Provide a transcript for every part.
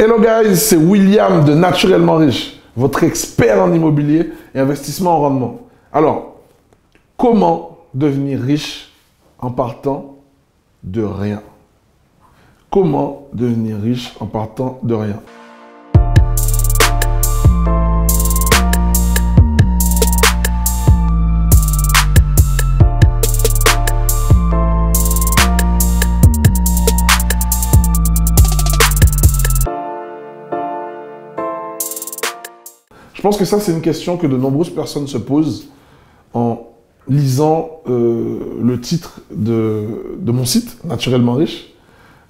Hello guys, c'est William de Naturellement Riche, votre expert en immobilier et investissement en rendement. Alors, comment devenir riche en partant de rien? Comment devenir riche en partant de rien? Je pense que ça, c'est une question que de nombreuses personnes se posent en lisant le titre de mon site, Naturellement Riche,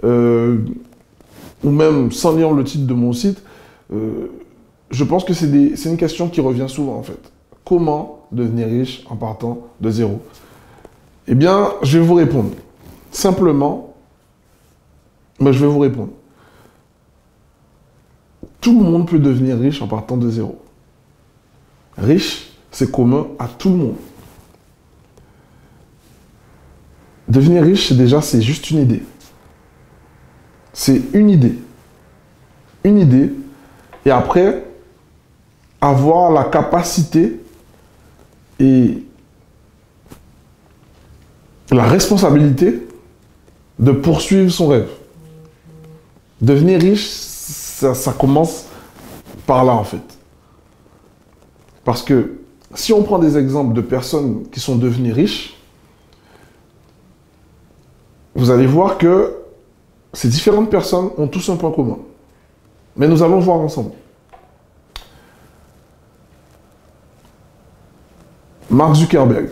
ou même sans lire le titre de mon site. Je pense que c'est une question qui revient souvent, en fait. Comment devenir riche en partant de zéro? Eh bien, je vais vous répondre. Simplement, mais je vais vous répondre. Tout le monde peut devenir riche en partant de zéro. Riche, c'est commun à tout le monde. Devenir riche, c'est juste une idée. C'est une idée. Une idée. Et après, avoir la capacité et la responsabilité de poursuivre son rêve. Devenir riche, ça commence par là, en fait. Parce que si on prend des exemples de personnes qui sont devenues riches, vous allez voir que ces différentes personnes ont tous un point commun. Mais nous allons voir ensemble. Mark Zuckerberg,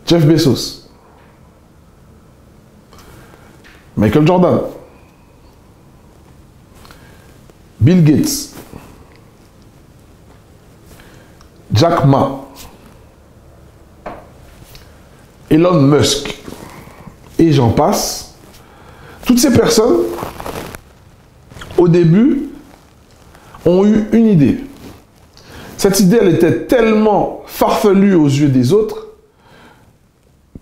Jeff Bezos, Michael Jordan, Bill Gates, Jack Ma, Elon Musk, et j'en passe. Toutes ces personnes, au début, ont eu une idée. Cette idée, elle était tellement farfelue aux yeux des autres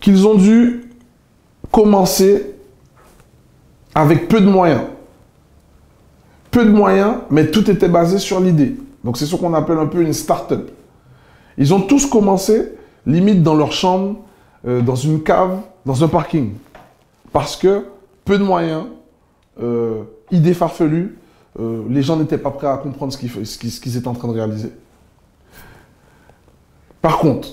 qu'ils ont dû commencer avec peu de moyens. Peu de moyens, mais tout était basé sur l'idée. Donc c'est ce qu'on appelle un peu une start-up. Ils ont tous commencé, limite dans leur chambre, dans une cave, dans un parking. Parce que peu de moyens, idées farfelues, les gens n'étaient pas prêts à comprendre ce qu'ils étaient en train de réaliser. Par contre,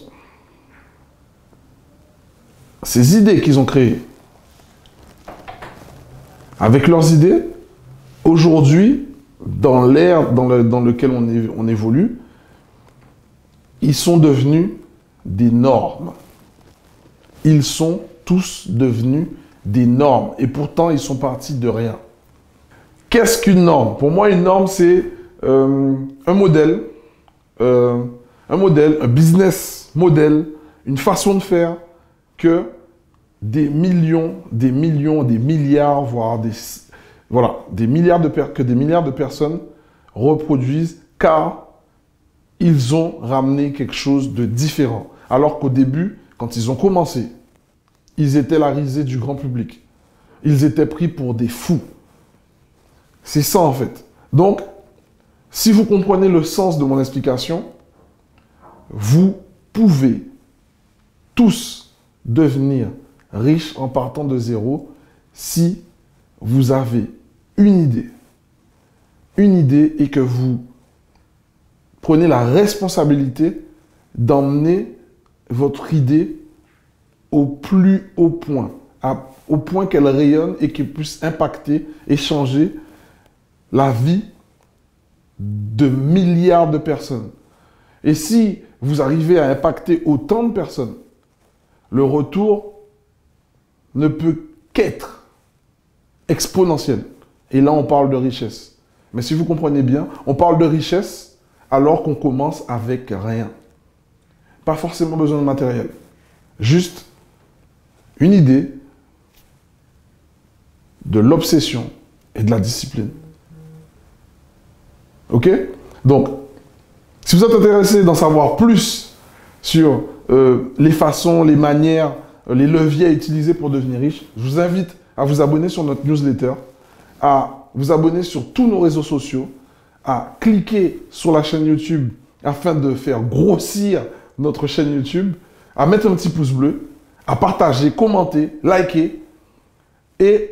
ces idées qu'ils ont créées, avec leurs idées, aujourd'hui, dans l'ère dans lequel on évolue, ils sont devenus des normes. Ils sont tous devenus des normes. Et pourtant, ils sont partis de rien. Qu'est-ce qu'une norme? Pour moi, une norme, c'est un modèle, un business model, une façon de faire que des millions, des milliards, voire des milliards de personnes reproduisent, car ils ont ramené quelque chose de différent. Alors qu'au début, quand ils ont commencé, ils étaient la risée du grand public. Ils étaient pris pour des fous. C'est ça en fait. Donc, si vous comprenez le sens de mon explication, vous pouvez tous devenir riches en partant de zéro si vous avez une idée et que vous prenez la responsabilité d'emmener votre idée au plus haut point, au point qu'elle rayonne et qu'elle puisse impacter et changer la vie de milliards de personnes. Et si vous arrivez à impacter autant de personnes, le retour ne peut qu'être exponentiel. Et là, on parle de richesse. Mais si vous comprenez bien, on parle de richesse alors qu'on commence avec rien. Pas forcément besoin de matériel. Juste une idée, de l'obsession et de la discipline. Ok? Donc, si vous êtes intéressé d'en savoir plus sur les façons, les manières, les leviers à utiliser pour devenir riche, je vous invite à vous abonner sur notre newsletter. à vous abonner sur tous nos réseaux sociaux, à cliquer sur la chaîne YouTube afin de faire grossir notre chaîne YouTube, à mettre un petit pouce bleu, à partager, commenter, liker et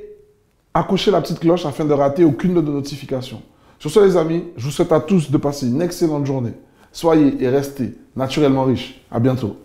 à cocher la petite cloche afin de rater aucune de nos notifications. Sur ce les amis, je vous souhaite à tous de passer une excellente journée. Soyez et restez naturellement riches. À bientôt.